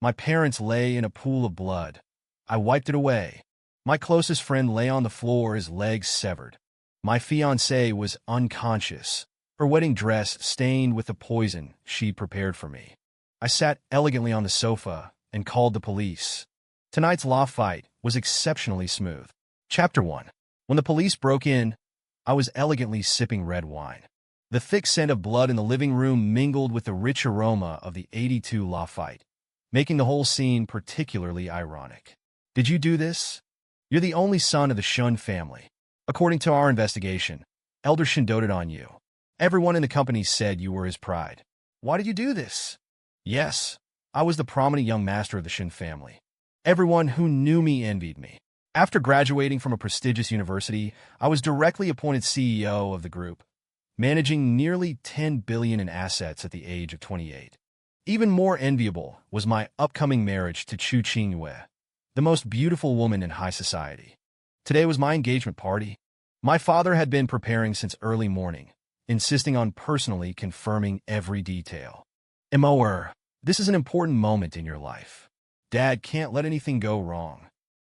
My parents lay in a pool of blood. I wiped it away. My closest friend lay on the floor, his legs severed. My fiancée was unconscious, her wedding dress stained with the poison she prepared for me. I sat elegantly on the sofa and called the police. Tonight's Lafite was exceptionally smooth. Chapter 1. When the police broke in, I was elegantly sipping red wine. The thick scent of blood in the living room mingled with the rich aroma of the 82 Lafite, making the whole scene particularly ironic. Did you do this? You're the only son of the Shen family. According to our investigation, Elder Shen doted on you. Everyone in the company said you were his pride. Why did you do this? Yes, I was the prominent young master of the Shen family. Everyone who knew me envied me. After graduating from a prestigious university, I was directly appointed CEO of the group, managing nearly 10 billion in assets at the age of 28. Even more enviable was my upcoming marriage to Chu Qingyue, the most beautiful woman in high society. Today was my engagement party. My father had been preparing since early morning, insisting on personally confirming every detail. Emoer, this is an important moment in your life. Dad can't let anything go wrong.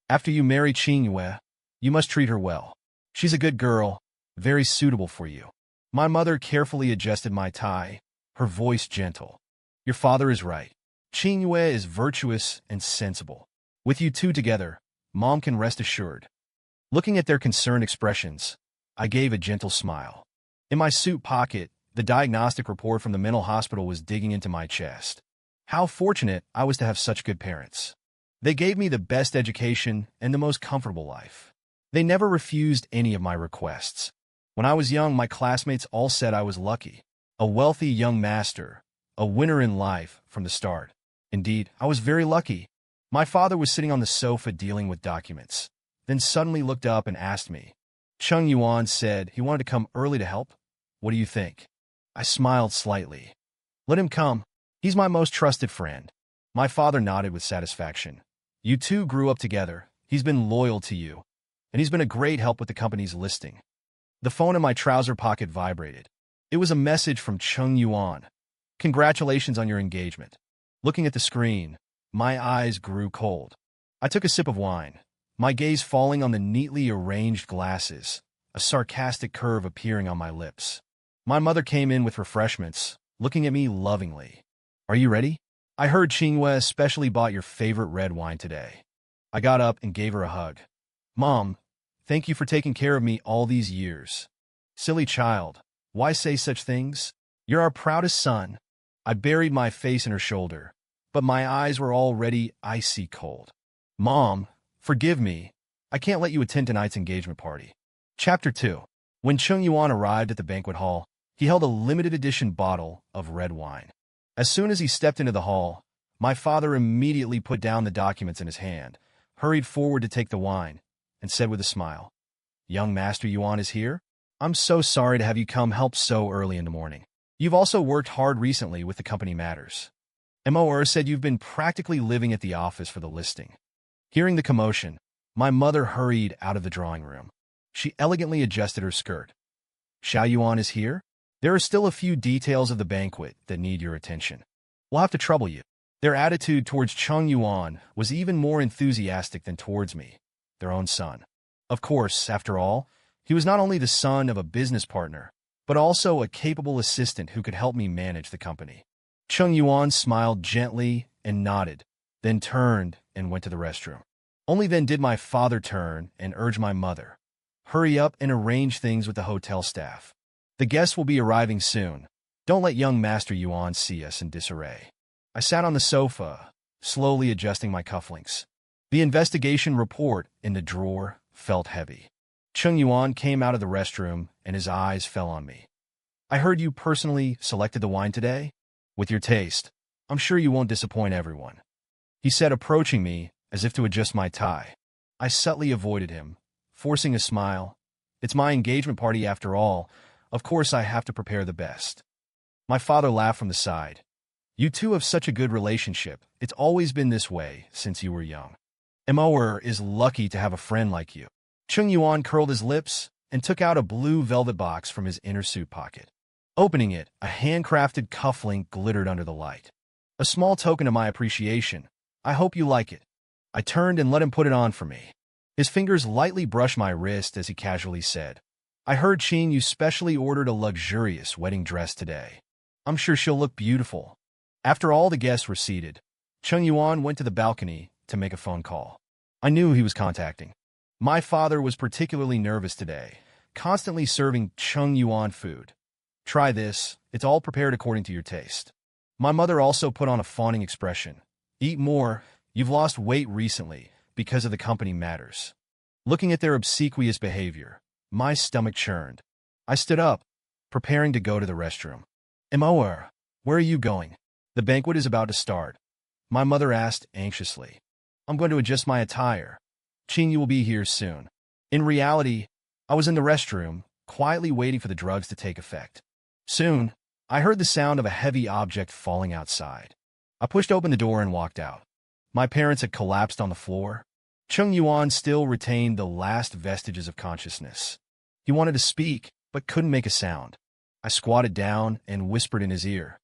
After you marry Qingyue, you must treat her well. She's a good girl, very suitable for you. My mother carefully adjusted my tie, her voice gentle. Your father is right. Qingyue is virtuous and sensible. With you two together, Mom can rest assured. Looking at their concerned expressions, I gave a gentle smile. In my suit pocket, the diagnostic report from the mental hospital was digging into my chest. How fortunate I was to have such good parents. They gave me the best education and the most comfortable life. They never refused any of my requests. When I was young, my classmates all said I was lucky. A wealthy young master, a winner in life from the start. Indeed, I was very lucky. My father was sitting on the sofa dealing with documents, then suddenly looked up and asked me. Cheng Yuan said he wanted to come early to help. What do you think? I smiled slightly. Let him come. He's my most trusted friend. My father nodded with satisfaction. You two grew up together. He's been loyal to you, and he's been a great help with the company's listing. The phone in my trouser pocket vibrated. It was a message from Cheng Yuan. Congratulations on your engagement. Looking at the screen, my eyes grew cold. I took a sip of wine, my gaze falling on the neatly arranged glasses, a sarcastic curve appearing on my lips. My mother came in with refreshments, looking at me lovingly. Are you ready? I heard Qingyue especially bought your favorite red wine today. I got up and gave her a hug. Mom, thank you for taking care of me all these years. Silly child, why say such things? You're our proudest son. I buried my face in her shoulder, but my eyes were already icy cold. Mom, forgive me. I can't let you attend tonight's engagement party. Chapter 2. When Cheng Yuan arrived at the banquet hall, he held a limited edition bottle of red wine. As soon as he stepped into the hall, my father immediately put down the documents in his hand, hurried forward to take the wine, and said with a smile, Young Master Yuan is here? I'm so sorry to have you come help so early in the morning. You've also worked hard recently with the company matters. Emoer said you've been practically living at the office for the listing. Hearing the commotion, my mother hurried out of the drawing room. She elegantly adjusted her skirt. Xiao Yuan is here? There are still a few details of the banquet that need your attention. We'll have to trouble you. Their attitude towards Cheng Yuan was even more enthusiastic than towards me, their own son. Of course, after all, he was not only the son of a business partner, but also a capable assistant who could help me manage the company. Cheng Yuan smiled gently and nodded, then turned and went to the restroom. Only then did my father turn and urge my mother, hurry up and arrange things with the hotel staff. The guests will be arriving soon. Don't let young Master Yuan see us in disarray. I sat on the sofa, slowly adjusting my cufflinks. The investigation report in the drawer felt heavy. Cheng Yuan came out of the restroom, and his eyes fell on me. I heard you personally selected the wine today? With your taste, I'm sure you won't disappoint everyone. He said, approaching me as if to adjust my tie. I subtly avoided him, forcing a smile. It's my engagement party after all. Of course I have to prepare the best. My father laughed from the side. You two have such a good relationship. It's always been this way since you were young. Emoer is lucky to have a friend like you. Cheng Yuan curled his lips and took out a blue velvet box from his inner suit pocket. Opening it, a handcrafted cufflink glittered under the light. A small token of my appreciation, I hope you like it. I turned and let him put it on for me. His fingers lightly brushed my wrist as he casually said, I heard Chin you specially ordered a luxurious wedding dress today. I'm sure she'll look beautiful. After all the guests were seated, Chung Yuan went to the balcony to make a phone call. I knew he was contacting. My father was particularly nervous today, constantly serving Chung Yuan food. Try this, it's all prepared according to your taste. My mother also put on a fawning expression. Eat more, you've lost weight recently because of the company matters. Looking at their obsequious behavior, my stomach churned. I stood up, preparing to go to the restroom. Mo, where are you going? The banquet is about to start. My mother asked anxiously. I'm going to adjust my attire. Chin, you will be here soon. In reality, I was in the restroom, quietly waiting for the drugs to take effect. Soon, I heard the sound of a heavy object falling outside. I pushed open the door and walked out. My parents had collapsed on the floor. Chung Yuan still retained the last vestiges of consciousness. He wanted to speak, but couldn't make a sound. I squatted down and whispered in his ear.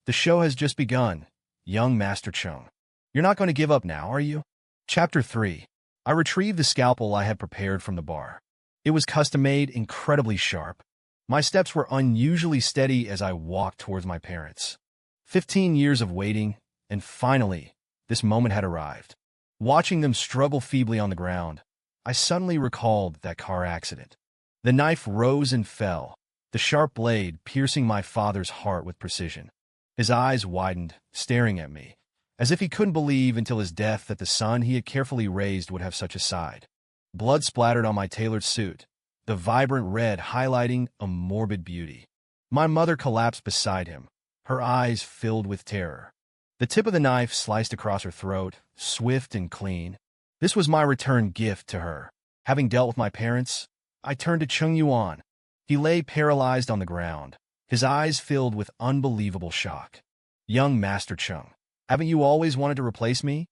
The show has just begun, young Master Chung. You're not going to give up now, are you? Chapter 3. I retrieved the scalpel I had prepared from the bar. It was custom-made, incredibly sharp. My steps were unusually steady as I walked towards my parents. 15 years of waiting, and finally, this moment had arrived. Watching them struggle feebly on the ground, I suddenly recalled that car accident. The knife rose and fell, the sharp blade piercing my father's heart with precision. His eyes widened, staring at me, as if he couldn't believe until his death that the son he had carefully raised would have such a side. Blood splattered on my tailored suit, the vibrant red highlighting a morbid beauty. My mother collapsed beside him, her eyes filled with terror. The tip of the knife sliced across her throat, swift and clean. This was my return gift to her. Having dealt with my parents, I turned to Chung Yuan. He lay paralyzed on the ground, his eyes filled with unbelievable shock. Young Master Chung, haven't you always wanted to replace me?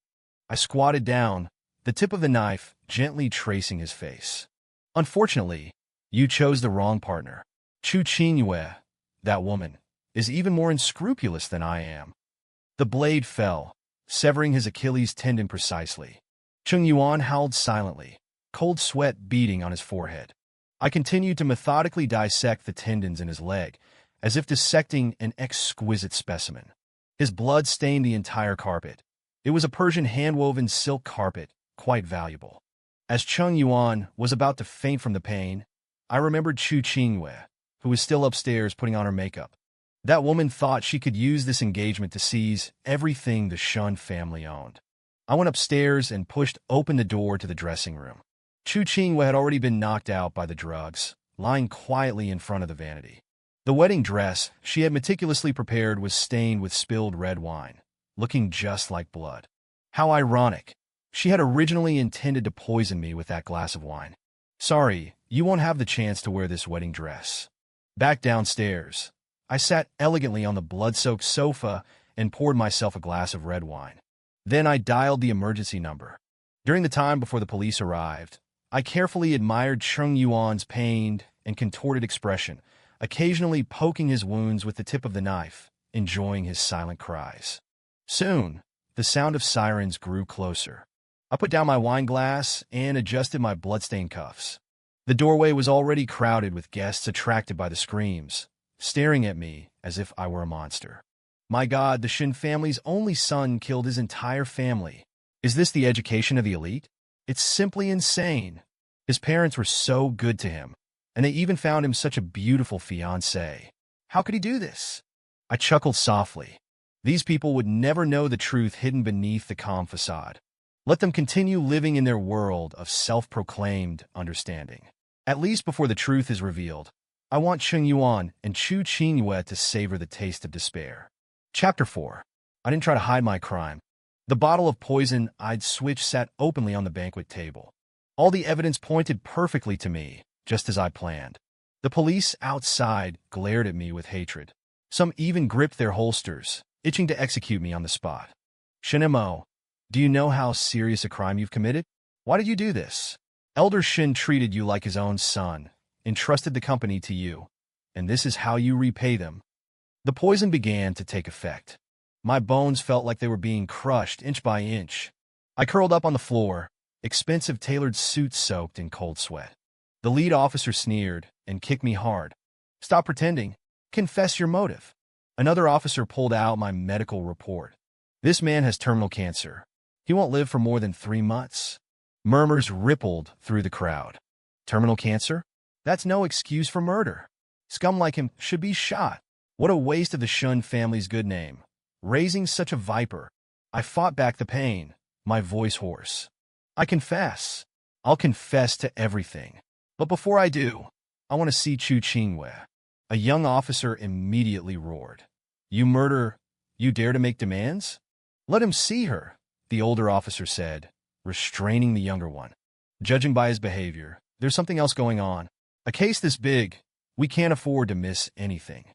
I squatted down, the tip of the knife gently tracing his face. Unfortunately, you chose the wrong partner. Chu Qingyue, that woman, is even more unscrupulous than I am. The blade fell, severing his Achilles tendon precisely. Chung Yuan howled silently, cold sweat beading on his forehead. I continued to methodically dissect the tendons in his leg, as if dissecting an exquisite specimen. His blood stained the entire carpet. It was a Persian hand-woven silk carpet, quite valuable. As Chung Yuan was about to faint from the pain, I remembered Chu Qingyue, who was still upstairs putting on her makeup. That woman thought she could use this engagement to seize everything the Shen family owned. I went upstairs and pushed open the door to the dressing room. Chu Qingyue had already been knocked out by the drugs, lying quietly in front of the vanity. The wedding dress she had meticulously prepared was stained with spilled red wine, looking just like blood. How ironic. She had originally intended to poison me with that glass of wine. Sorry, you won't have the chance to wear this wedding dress. Back downstairs, I sat elegantly on the blood-soaked sofa and poured myself a glass of red wine. Then I dialed the emergency number. During the time before the police arrived, I carefully admired Chung Yuan's pained and contorted expression, occasionally poking his wounds with the tip of the knife, enjoying his silent cries. Soon, the sound of sirens grew closer. I put down my wine glass and adjusted my bloodstained cuffs. The doorway was already crowded with guests attracted by the screams, staring at me as if I were a monster. My God, the Shen family's only son killed his entire family. Is this the education of the elite? It's simply insane. His parents were so good to him, and they even found him such a beautiful fiancée. How could he do this? I chuckled softly. These people would never know the truth hidden beneath the calm facade. Let them continue living in their world of self-proclaimed understanding. At least before the truth is revealed, I want Chung Yuan and Chu Qingyue to savor the taste of despair. Chapter 4. I didn't try to hide my crime. The bottle of poison I'd switched sat openly on the banquet table. All the evidence pointed perfectly to me, just as I planned. The police outside glared at me with hatred. Some even gripped their holsters, itching to execute me on the spot. Shen Mo, do you know how serious a crime you've committed? Why did you do this? Elder Shen treated you like his own son, entrusted the company to you, and this is how you repay them. The poison began to take effect. My bones felt like they were being crushed inch by inch. I curled up on the floor, expensive tailored suit soaked in cold sweat. The lead officer sneered and kicked me hard. Stop pretending. Confess your motive. Another officer pulled out my medical report. This man has terminal cancer. He won't live for more than 3 months. Murmurs rippled through the crowd. Terminal cancer? That's no excuse for murder. Scum like him should be shot. What a waste of the Shen family's good name. Raising such a viper. I fought back the pain, my voice hoarse. I confess. I'll confess to everything. But before I do, I want to see Chu Qingwei. A young officer immediately roared. You murder, you dare to make demands? Let him see her, the older officer said, restraining the younger one. Judging by his behavior, there's something else going on. A case this big, we can't afford to miss anything.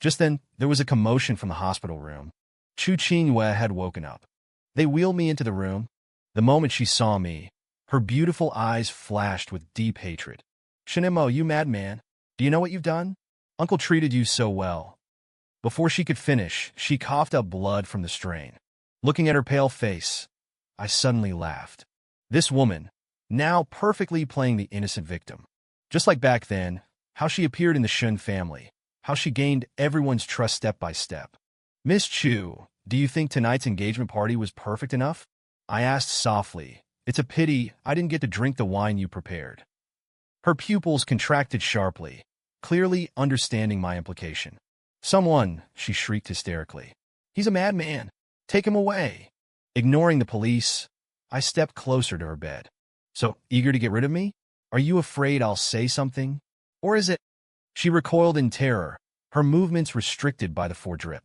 Just then, there was a commotion from the hospital room. Chu Qingwei had woken up. They wheeled me into the room. The moment she saw me, her beautiful eyes flashed with deep hatred. Shen Mo, you madman. Do you know what you've done? Uncle treated you so well. Before she could finish, she coughed up blood from the strain. Looking at her pale face, I suddenly laughed. This woman, now perfectly playing the innocent victim. Just like back then, how she appeared in the Shen family, how she gained everyone's trust step by step. Miss Chu, do you think tonight's engagement party was perfect enough? I asked softly. It's a pity I didn't get to drink the wine you prepared. Her pupils contracted sharply, clearly understanding my implication. Someone, she shrieked hysterically. He's a madman. Take him away. Ignoring the police, I stepped closer to her bed. So, eager to get rid of me? Are you afraid I'll say something? Or is it? She recoiled in terror, her movements restricted by the foredrip.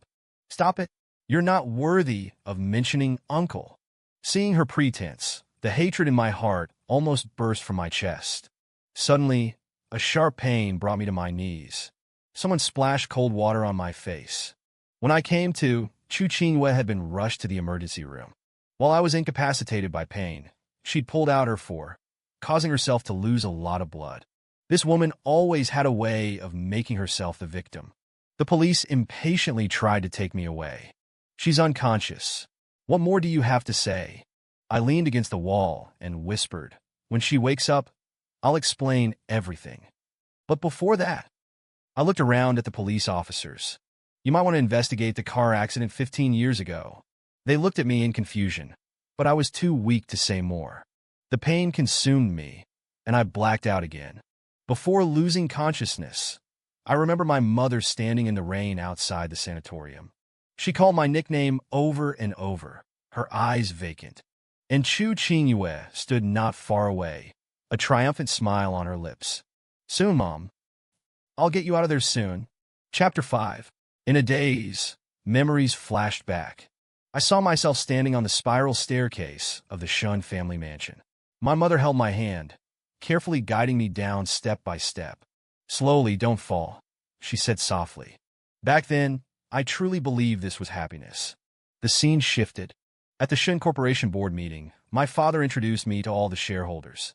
Stop it. You're not worthy of mentioning uncle. Seeing her pretense, the hatred in my heart almost burst from my chest. Suddenly, a sharp pain brought me to my knees. Someone splashed cold water on my face. When I came to, Chu Qingwei had been rushed to the emergency room. While I was incapacitated by pain, she'd pulled out her four, causing herself to lose a lot of blood. This woman always had a way of making herself the victim. The police impatiently tried to take me away. She's unconscious. What more do you have to say? I leaned against the wall and whispered, when she wakes up, I'll explain everything. But before that, I looked around at the police officers. You might want to investigate the car accident 15 years ago. They looked at me in confusion, but I was too weak to say more. The pain consumed me, and I blacked out again. Before losing consciousness, I remember my mother standing in the rain outside the sanatorium. She called my nickname over and over, her eyes vacant. And Chu Qingwei stood not far away, a triumphant smile on her lips. Soon, Mom. I'll get you out of there soon. Chapter 5. In a daze, memories flashed back. I saw myself standing on the spiral staircase of the Shen family mansion. My mother held my hand, carefully guiding me down step by step. Slowly, don't fall, she said softly. Back then, I truly believed this was happiness. The scene shifted. At the Shen Corporation board meeting, my father introduced me to all the shareholders.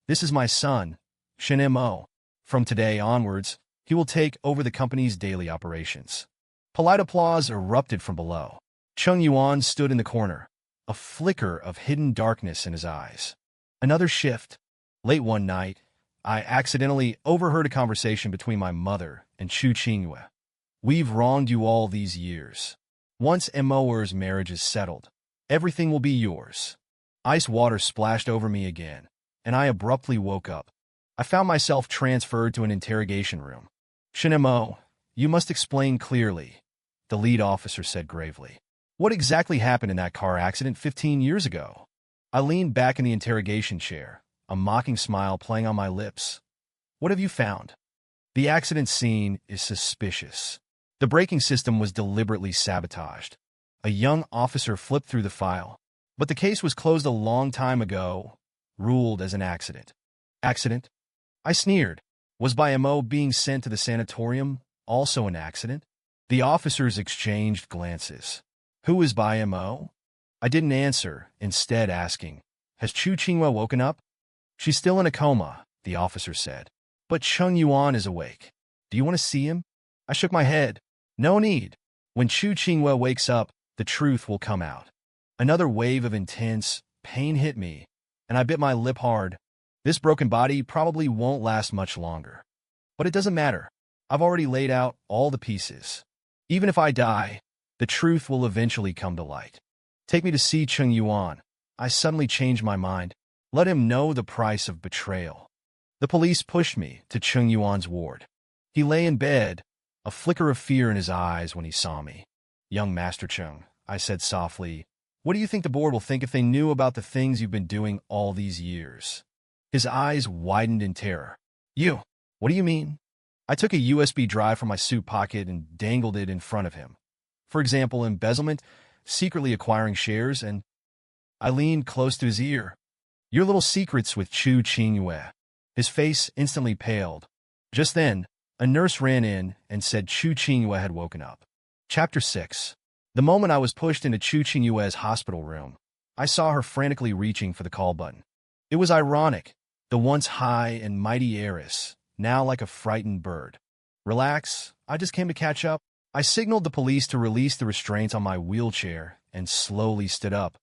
This is my son, Shen Mo. From today onwards, he will take over the company's daily operations. Polite applause erupted from below. Cheng Yuan stood in the corner, a flicker of hidden darkness in his eyes. Another shift. Late one night, I accidentally overheard a conversation between my mother and Chu Qingwei. We've wronged you all these years. Once Moer's marriage is settled, everything will be yours. Ice water splashed over me again, and I abruptly woke up. I found myself transferred to an interrogation room. Shen Mo, you must explain clearly, the lead officer said gravely. What exactly happened in that car accident 15 years ago? I leaned back in the interrogation chair, a mocking smile playing on my lips. What have you found? The accident scene is suspicious. The braking system was deliberately sabotaged. A young officer flipped through the file. But the case was closed a long time ago, ruled as an accident. Accident? I sneered. Was Mo being sent to the sanatorium also an accident? The officers exchanged glances. Who is Mo? I didn't answer, instead asking, has Chu Qingwei woken up? She's still in a coma, the officer said. But Cheng Yuan is awake. Do you want to see him? I shook my head. No need. When Chu Qingwei wakes up, the truth will come out. Another wave of intense pain hit me, and I bit my lip hard. This broken body probably won't last much longer. But it doesn't matter. I've already laid out all the pieces. Even if I die, the truth will eventually come to light. Take me to see Chung Yuan. I suddenly changed my mind. Let him know the price of betrayal. The police pushed me to Chung Yuan's ward. He lay in bed, a flicker of fear in his eyes when he saw me. "Young Master Chung," I said softly, "what do you think the board will think if they knew about the things you've been doing all these years?" His eyes widened in terror. "You? What do you mean?" I took a USB drive from my suit pocket and dangled it in front of him. For example, embezzlement, secretly acquiring shares, and I leaned close to his ear. "Your little secrets with Chu Qingyue." His face instantly paled. Just then, a nurse ran in and said Chu Qingyue had woken up. Chapter 6. The moment I was pushed into Chu Qingyue's hospital room, I saw her frantically reaching for the call button. It was ironic, the once high and mighty heiress, now like a frightened bird. "Relax, I just came to catch up." I signaled the police to release the restraints on my wheelchair and slowly stood up,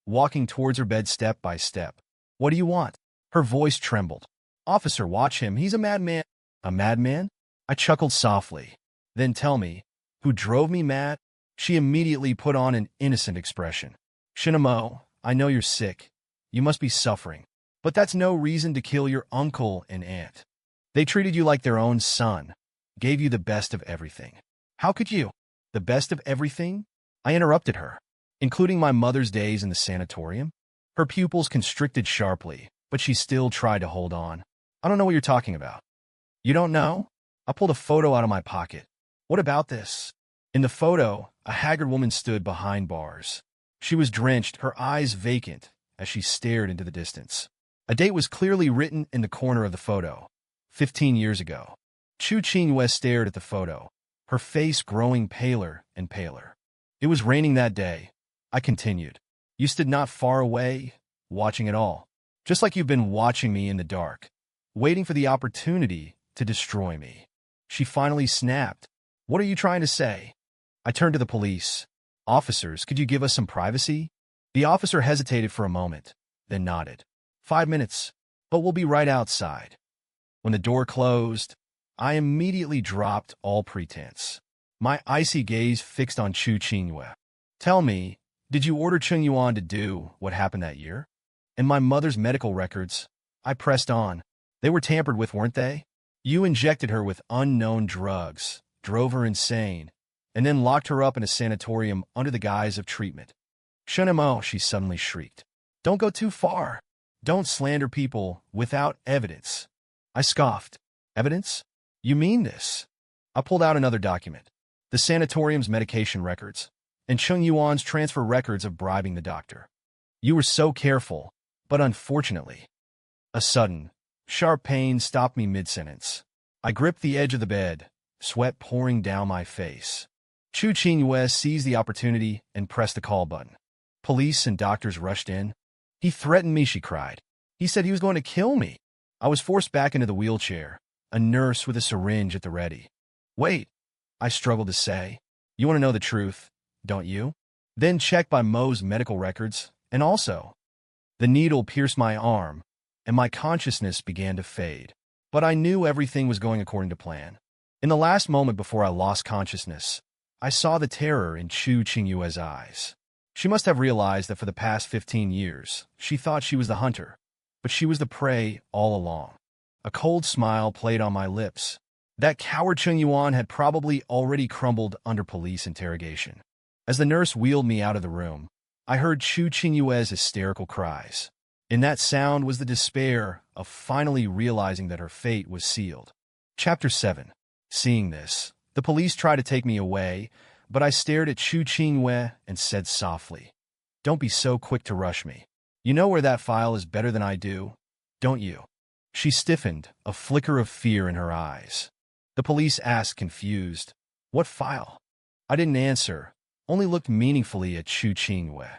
walking towards her bed step by step. "What do you want?" Her voice trembled. "Officer, watch him. He's a madman." "A madman?" I chuckled softly. "Then tell me, who drove me mad?" She immediately put on an innocent expression. "Shen Mo, I know you're sick. You must be suffering. But that's no reason to kill your uncle and aunt. They treated you like their own son, gave you the best of everything. How could you?" "The best of everything?" I interrupted her. "Including my mother's days in the sanatorium?" Her pupils constricted sharply, but she still tried to hold on. "I don't know what you're talking about." "You don't know?" I pulled a photo out of my pocket. "What about this?" In the photo, a haggard woman stood behind bars. She was drenched, her eyes vacant, as she stared into the distance. A date was clearly written in the corner of the photo. 15 years ago. Chu Qingyue stared at the photo, her face growing paler and paler. "It was raining that day," I continued. "You stood not far away, watching it all. Just like you've been watching me in the dark, waiting for the opportunity to destroy me." She finally snapped. "What are you trying to say?" I turned to the police. "Officers, could you give us some privacy?" The officer hesitated for a moment, then nodded. 5 minutes, but we'll be right outside." When the door closed, I immediately dropped all pretense. My icy gaze fixed on Chu Qingyue. "Tell me, did you order Chung Yuan to do what happened that year?" "And my mother's medical records," I pressed on. "They were tampered with, weren't they? You injected her with unknown drugs, drove her insane, and then locked her up in a sanatorium under the guise of treatment." "Shen Mo," she suddenly shrieked. "Don't go too far. Don't slander people without evidence." I scoffed. "Evidence? You mean this?" I pulled out another document. The sanatorium's medication records, and Chung Yuan's transfer records of bribing the doctor. "You were so careful, but unfortunately." A sudden, sharp pain stopped me mid-sentence. I gripped the edge of the bed, sweat pouring down my face. Chu Qingyue seized the opportunity and pressed the call button. Police and doctors rushed in. "He threatened me," she cried. "He said he was going to kill me." I was forced back into the wheelchair, a nurse with a syringe at the ready. "Wait," I struggled to say. "You want to know the truth, don't you?" "Then check by Mo's medical records, and also." The needle pierced my arm, and my consciousness began to fade. But I knew everything was going according to plan. In the last moment before I lost consciousness, I saw the terror in Chu Qingyue's eyes. She must have realized that for the past 15 years, she thought she was the hunter, but she was the prey all along. A cold smile played on my lips. That coward Chung Yuan had probably already crumbled under police interrogation. As the nurse wheeled me out of the room, I heard Chu Qingyue's hysterical cries. In that sound was the despair of finally realizing that her fate was sealed. Chapter 7. Seeing this, the police tried to take me away, but I stared at Chu Qingyue and said softly, "Don't be so quick to rush me. You know where that file is better than I do, don't you?" She stiffened, a flicker of fear in her eyes. The police asked, confused, "What file?" I didn't answer, only looked meaningfully at Chu Qingyue.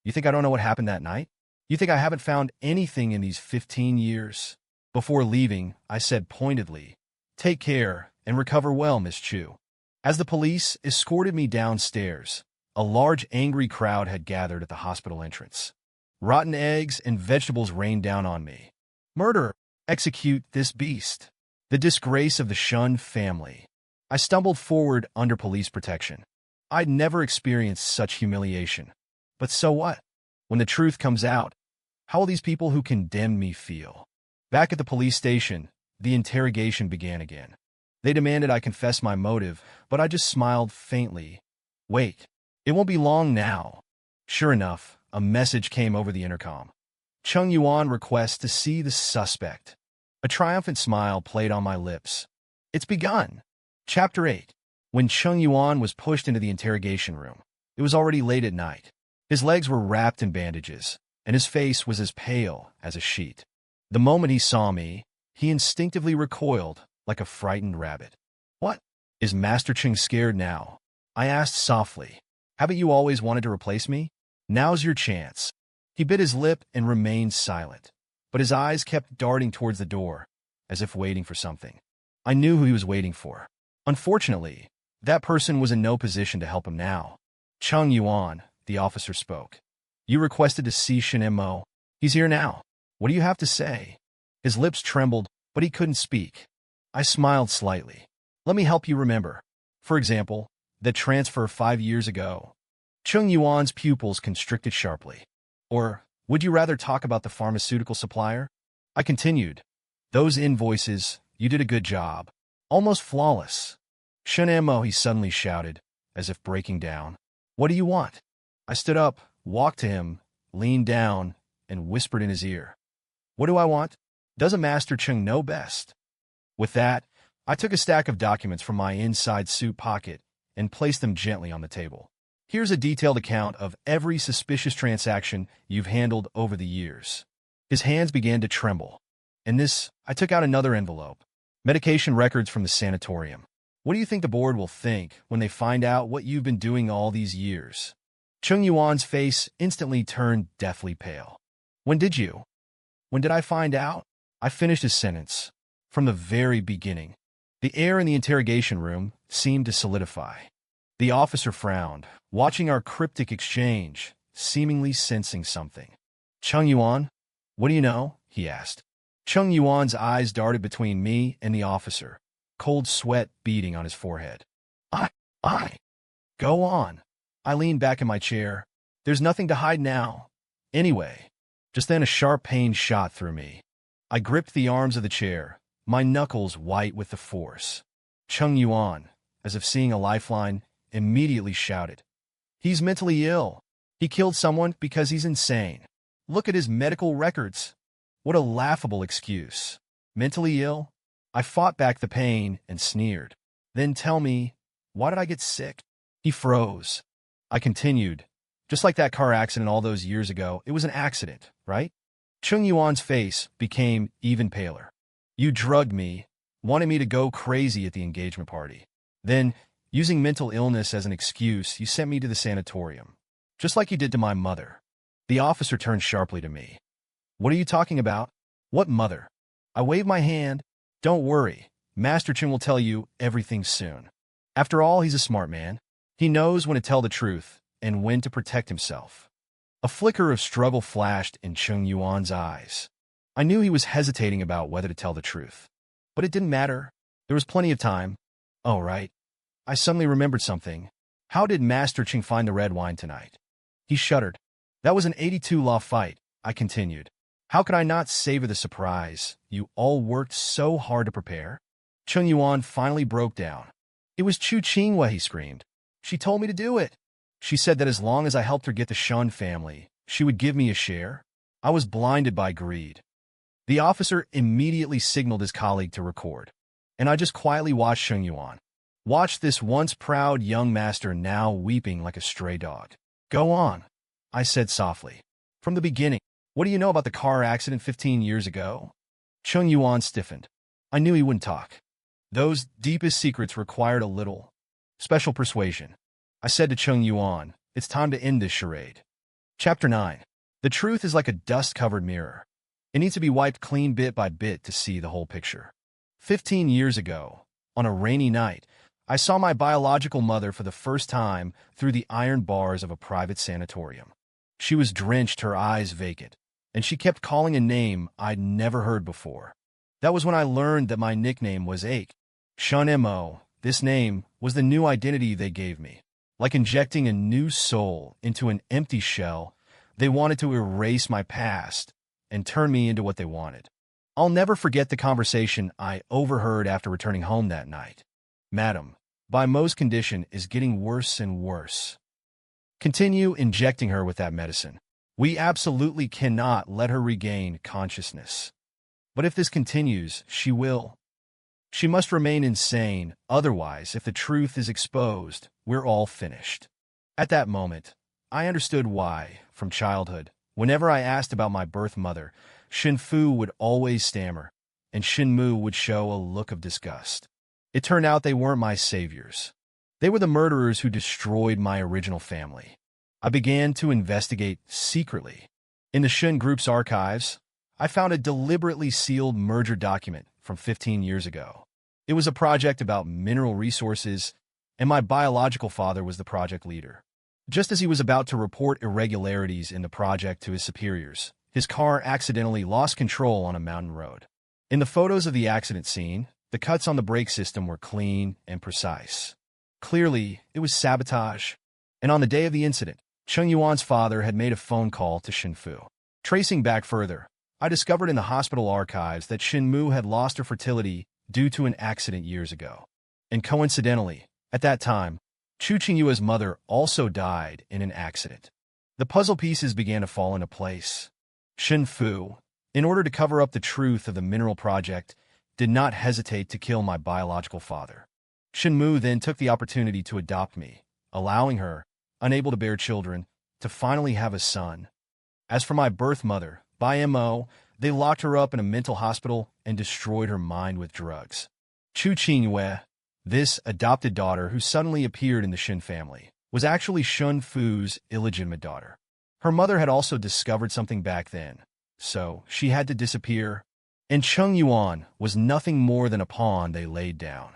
"You think I don't know what happened that night? You think I haven't found anything in these 15 years? Before leaving, I said pointedly, 'Take care and recover well, Miss Chu.'" As the police escorted me downstairs, A large, angry crowd had gathered at the hospital entrance. Rotten eggs and vegetables rained down on me. Murder! Execute this beast! The disgrace of the Shen family. I stumbled forward under police protection. I'd never experienced such humiliation. But so what? When the truth comes out, how will these people who condemned me feel? Back at the police station, the interrogation began again. They demanded I confess my motive, but I just smiled faintly. Wait, it won't be long now. Sure enough, a message came over the intercom. Chung Yuan requests to see the suspect. A triumphant smile played on my lips. It's begun. Chapter 8. When Chung Yuan was pushed into the interrogation room, it was already late at night. His legs were wrapped in bandages, and his face was as pale as a sheet. The moment he saw me, he instinctively recoiled like a frightened rabbit. What? Is Master Cheng scared now? I asked softly. Haven't you always wanted to replace me? Now's your chance. He bit his lip and remained silent, but his eyes kept darting towards the door, as if waiting for something. I knew who he was waiting for. Unfortunately, that person was in no position to help him now. Chung Yuan, the officer spoke. You requested to see Shen Mo. He's here now. What do you have to say? His lips trembled, but he couldn't speak. I smiled slightly. Let me help you remember. For example, the transfer 5 years ago. Chung Yuan's pupils constricted sharply. Or, would you rather talk about the pharmaceutical supplier? I continued. Those invoices, you did a good job. Almost flawless. Shen Mo, he suddenly shouted, as if breaking down. What do you want? I stood up, walked to him, leaned down, and whispered in his ear. What do I want? Doesn't Master Cheng know best? With that, I took a stack of documents from my inside suit pocket and placed them gently on the table. Here's a detailed account of every suspicious transaction you've handled over the years. His hands began to tremble. In this, I took out another envelope. Medication records from the sanatorium. What do you think the board will think when they find out what you've been doing all these years? Chung Yuan's face instantly turned deathly pale. When did you? When did I find out? I finished his sentence. From the very beginning. The air in the interrogation room seemed to solidify. The officer frowned, watching our cryptic exchange, seemingly sensing something. Chung Yuan, what do you know? He asked. Chung Yuan's eyes darted between me and the officer, cold sweat beading on his forehead. I. Go on. I leaned back in my chair. There's nothing to hide now. Anyway, just then a sharp pain shot through me. I gripped the arms of the chair, my knuckles white with the force. Chung Yuan, as if seeing a lifeline, immediately shouted. He's mentally ill. He killed someone because he's insane. Look at his medical records. What a laughable excuse. Mentally ill? I fought back the pain and sneered. Then tell me, why did I get sick? He froze. I continued. Just like that car accident all those years ago, it was an accident, right? Chung Yuan's face became even paler. You drugged me, wanted me to go crazy at the engagement party. Then, using mental illness as an excuse, you sent me to the sanatorium. Just like you did to my mother. The officer turned sharply to me. What are you talking about? What mother? I waved my hand. Don't worry. Master Cheng will tell you everything soon. After all, he's a smart man. He knows when to tell the truth and when to protect himself. A flicker of struggle flashed in Chung Yuan's eyes. I knew he was hesitating about whether to tell the truth. But it didn't matter. There was plenty of time. Oh, right. I suddenly remembered something. How did Master Cheng find the red wine tonight? He shuddered. That was an 82 Lafite, I continued. How could I not savor the surprise you all worked so hard to prepare? Chung Yuan finally broke down. It was Chu Qinghua, he screamed. She told me to do it. She said that as long as I helped her get the Shen family, she would give me a share. I was blinded by greed. The officer immediately signaled his colleague to record, and I just quietly watched Chung Yuan. Watch this once proud young master now weeping like a stray dog. Go on, I said softly. From the beginning, what do you know about the car accident 15 years ago? Chung Yuan stiffened. I knew he wouldn't talk. Those deepest secrets required a little special persuasion. I said to Chung Yuan, it's time to end this charade. Chapter 9. The truth is like a dust-covered mirror. It needs to be wiped clean bit by bit to see the whole picture. 15 years ago, on a rainy night, I saw my biological mother for the first time through the iron bars of a private sanatorium. She was drenched, her eyes vacant, and she kept calling a name I'd never heard before. That was when I learned that my nickname was Shen Mo. This name was the new identity they gave me. Like injecting a new soul into an empty shell, they wanted to erase my past and turn me into what they wanted. I'll never forget the conversation I overheard after returning home that night. "Madam, by Mo's condition is getting worse and worse. Continue injecting her with that medicine. We absolutely cannot let her regain consciousness. But if this continues, she will. She must remain insane, otherwise, if the truth is exposed, we're all finished." At that moment, I understood why, from childhood, whenever I asked about my birth mother, Shen Fu would always stammer, and Shen Mo would show a look of disgust. It turned out they weren't my saviors. They were the murderers who destroyed my original family. I began to investigate secretly. In the Shen Group's archives, I found a deliberately sealed merger document from 15 years ago. It was a project about mineral resources, and my biological father was the project leader. Just as he was about to report irregularities in the project to his superiors, his car accidentally lost control on a mountain road. In the photos of the accident scene, the cuts on the brake system were clean and precise. Clearly, it was sabotage. And on the day of the incident, Cheng Yuan's father had made a phone call to Shen Fu. Tracing back further, I discovered in the hospital archives that Shen Mo had lost her fertility due to an accident years ago. And coincidentally, at that time, Chu Qingyue's mother also died in an accident. The puzzle pieces began to fall into place. Shen Fu, in order to cover up the truth of the mineral project, did not hesitate to kill my biological father. Shen Mo then took the opportunity to adopt me, allowing her, unable to bear children, to finally have a son. As for my birth mother, by Mo, they locked her up in a mental hospital and destroyed her mind with drugs. Chu Qingyue, this adopted daughter who suddenly appeared in the Shen family, was actually Shen Fu's illegitimate daughter. Her mother had also discovered something back then, so she had to disappear, and Cheng Yuan was nothing more than a pawn they laid down.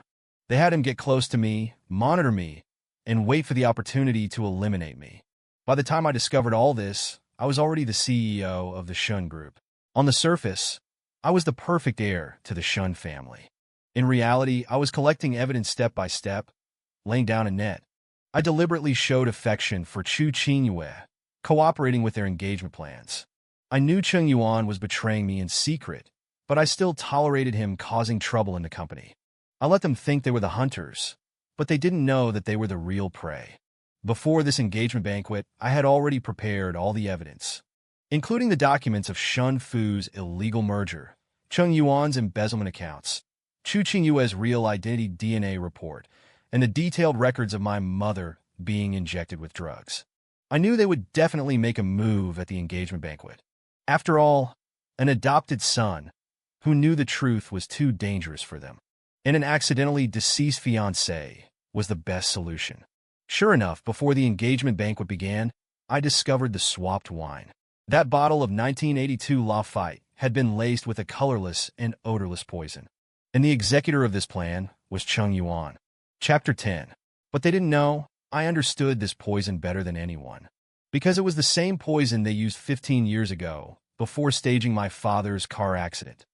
They had him get close to me, monitor me, and wait for the opportunity to eliminate me. By the time I discovered all this, I was already the CEO of the Shen Group. On the surface, I was the perfect heir to the Shen family. In reality, I was collecting evidence step by step, laying down a net. I deliberately showed affection for Chu Qingyue, cooperating with their engagement plans. I knew Cheng Yuan was betraying me in secret, but I still tolerated him causing trouble in the company. I let them think they were the hunters, but they didn't know that they were the real prey. Before this engagement banquet, I had already prepared all the evidence, including the documents of Shen Fu's illegal merger, Cheng Yuan's embezzlement accounts, Chu Qingyue's real identity DNA report, and the detailed records of my mother being injected with drugs. I knew they would definitely make a move at the engagement banquet. After all, an adopted son who knew the truth was too dangerous for them, and an accidentally deceased fiancée was the best solution. Sure enough, before the engagement banquet began, I discovered the swapped wine. That bottle of 1982 Lafite had been laced with a colorless and odorless poison, and the executor of this plan was Cheng Yuan. Chapter 10. But they didn't know. I understood this poison better than anyone, because it was the same poison they used 15 years ago, before staging my father's car accident.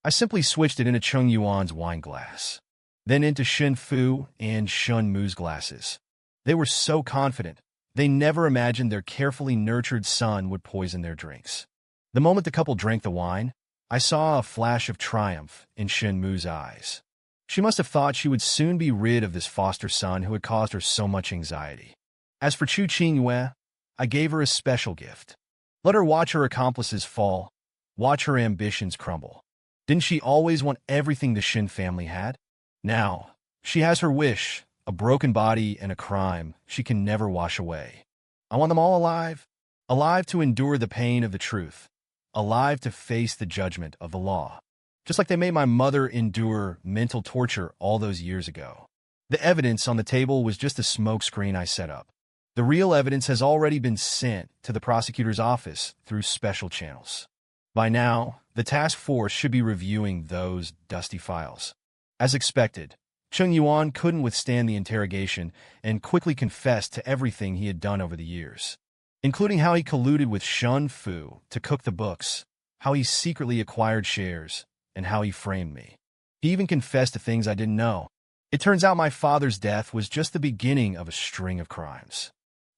I simply switched it into Cheng Yuan's wine glass, then into Shen Fu and Shen Mo's glasses. They were so confident, they never imagined their carefully nurtured son would poison their drinks. The moment the couple drank the wine, I saw a flash of triumph in Shen Mo's eyes. She must have thought she would soon be rid of this foster son who had caused her so much anxiety. As for Chu Qingyue, I gave her a special gift. Let her watch her accomplices fall, watch her ambitions crumble. Didn't she always want everything the Shen family had? Now, she has her wish, a broken body and a crime she can never wash away. I want them all alive, alive to endure the pain of the truth, alive to face the judgment of the law, just like they made my mother endure mental torture all those years ago. The evidence on the table was just a smokescreen I set up. The real evidence has already been sent to the prosecutor's office through special channels. By now, the task force should be reviewing those dusty files. As expected, Chung Yuan couldn't withstand the interrogation and quickly confessed to everything he had done over the years, including how he colluded with Shun Fu to cook the books, how he secretly acquired shares, and how he framed me. He even confessed to things I didn't know. It turns out my father's death was just the beginning of a string of crimes.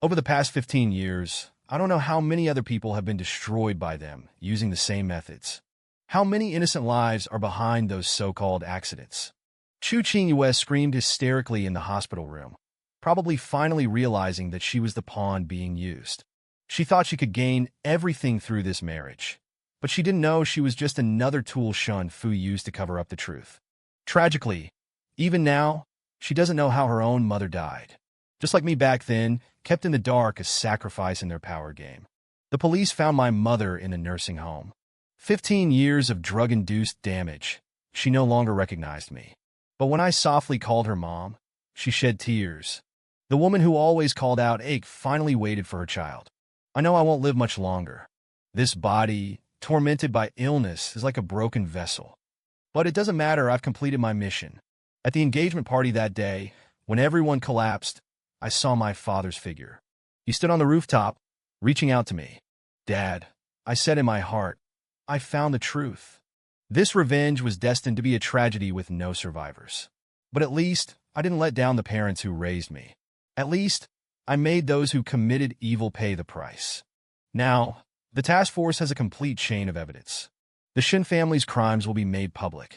Over the past 15 years, I don't know how many other people have been destroyed by them using the same methods. How many innocent lives are behind those so-called accidents? Chu Qingyue screamed hysterically in the hospital room, probably finally realizing that she was the pawn being used. She thought she could gain everything through this marriage, but she didn't know she was just another tool Shun Fu used to cover up the truth. Tragically, even now, she doesn't know how her own mother died. Just like me back then, kept in the dark as sacrifice in their power game. The police found my mother in a nursing home. 15 years of drug-induced damage. She no longer recognized me. But when I softly called her mom, she shed tears. The woman who always called out ache finally waited for her child. I know I won't live much longer. This body, tormented by illness, is like a broken vessel. But it doesn't matter, I've completed my mission. At the engagement party that day, when everyone collapsed, I saw my father's figure. He stood on the rooftop, reaching out to me. Dad, I said in my heart, I found the truth. This revenge was destined to be a tragedy with no survivors. But at least, I didn't let down the parents who raised me. At least, I made those who committed evil pay the price. Now, the task force has a complete chain of evidence. The Shen family's crimes will be made public.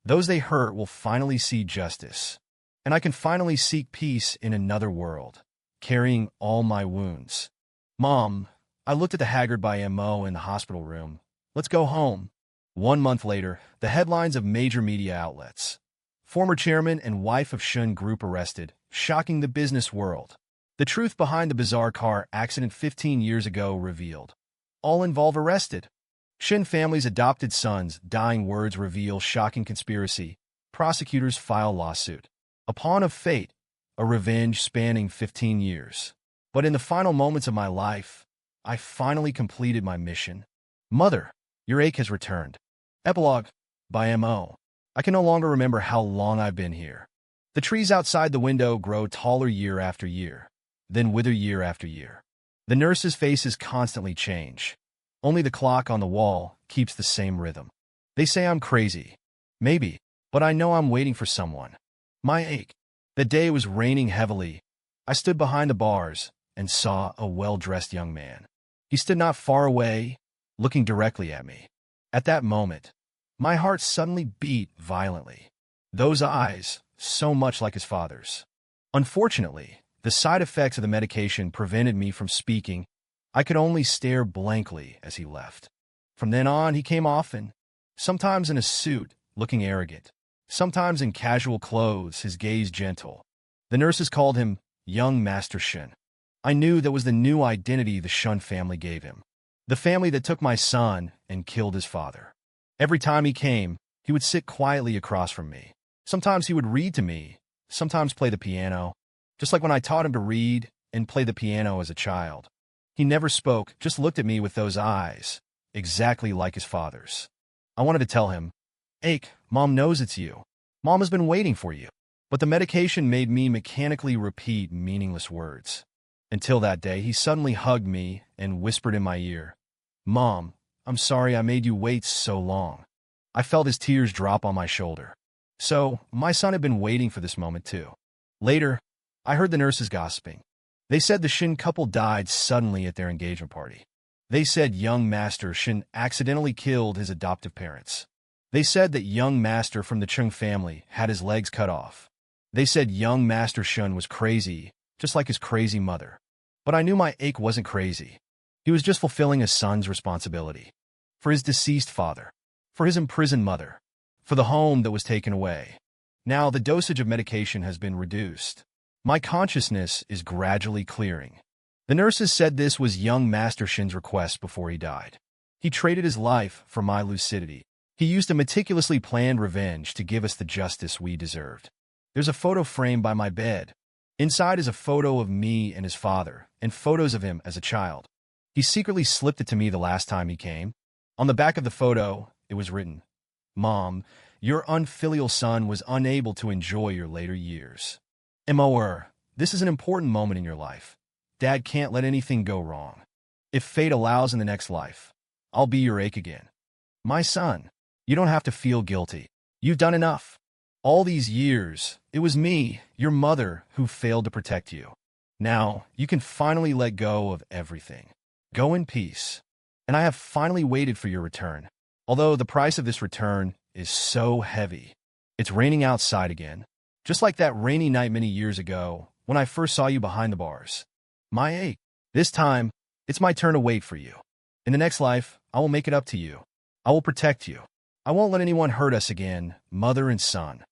Those they hurt will finally see justice. And I can finally seek peace in another world, carrying all my wounds. Mom, I looked at the haggard by Shen Mo in the hospital room. Let's go home. 1 month later, the headlines of major media outlets. Former chairman and wife of Shun Group arrested, shocking the business world. The truth behind the bizarre car accident 15 years ago revealed. All involved arrested. Shen family's adopted son's dying words reveal shocking conspiracy. Prosecutors file lawsuit. A pawn of fate, a revenge spanning 15 years. But in the final moments of my life, I finally completed my mission. Mother, your ache has returned. Epilogue, by Shen Mo. I can no longer remember how long I've been here. The trees outside the window grow taller year after year, then wither year after year. The nurses' faces constantly change. Only the clock on the wall keeps the same rhythm. They say I'm crazy. Maybe, but I know I'm waiting for someone. My ache. The day was raining heavily. I stood behind the bars and saw a well-dressed young man. He stood not far away, looking directly at me. At that moment, my heart suddenly beat violently. Those eyes, so much like his father's. Unfortunately, the side effects of the medication prevented me from speaking. I could only stare blankly as he left. From then on, he came often, sometimes in a suit, looking arrogant, sometimes in casual clothes, his gaze gentle. The nurses called him Young Master Shen. I knew that was the new identity the Shun family gave him. The family that took my son and killed his father. Every time he came, he would sit quietly across from me. Sometimes he would read to me, sometimes play the piano, just like when I taught him to read and play the piano as a child. He never spoke, just looked at me with those eyes, exactly like his father's. I wanted to tell him, Ache, Mom knows it's you. Mom has been waiting for you. But the medication made me mechanically repeat meaningless words. Until that day, he suddenly hugged me and whispered in my ear, Mom, I'm sorry I made you wait so long. I felt his tears drop on my shoulder. So, my son had been waiting for this moment too. Later, I heard the nurses gossiping. They said the Shen couple died suddenly at their engagement party. They said young Master Shen accidentally killed his adoptive parents. They said that young Master from the Chung family had his legs cut off. They said young Master Shen was crazy, just like his crazy mother. But I knew my ache wasn't crazy. He was just fulfilling a son's responsibility. For his deceased father. For his imprisoned mother. For the home that was taken away. Now the dosage of medication has been reduced. My consciousness is gradually clearing. The nurses said this was young Master Shen's request before he died. He traded his life for my lucidity. He used a meticulously planned revenge to give us the justice we deserved. There's a photo frame by my bed. Inside is a photo of me and his father, and photos of him as a child. He secretly slipped it to me the last time he came. On the back of the photo, it was written, Mom, your unfilial son was unable to enjoy your later years. Mo, this is an important moment in your life. Dad can't let anything go wrong. If fate allows in the next life, I'll be your ache again. My son, you don't have to feel guilty. You've done enough. All these years, it was me, your mother, who failed to protect you. Now, you can finally let go of everything. Go in peace. And I have finally waited for your return. Although the price of this return is so heavy. It's raining outside again. Just like that rainy night many years ago, when I first saw you behind the bars. My ache. This time, it's my turn to wait for you. In the next life, I will make it up to you. I will protect you. I won't let anyone hurt us again, mother and son.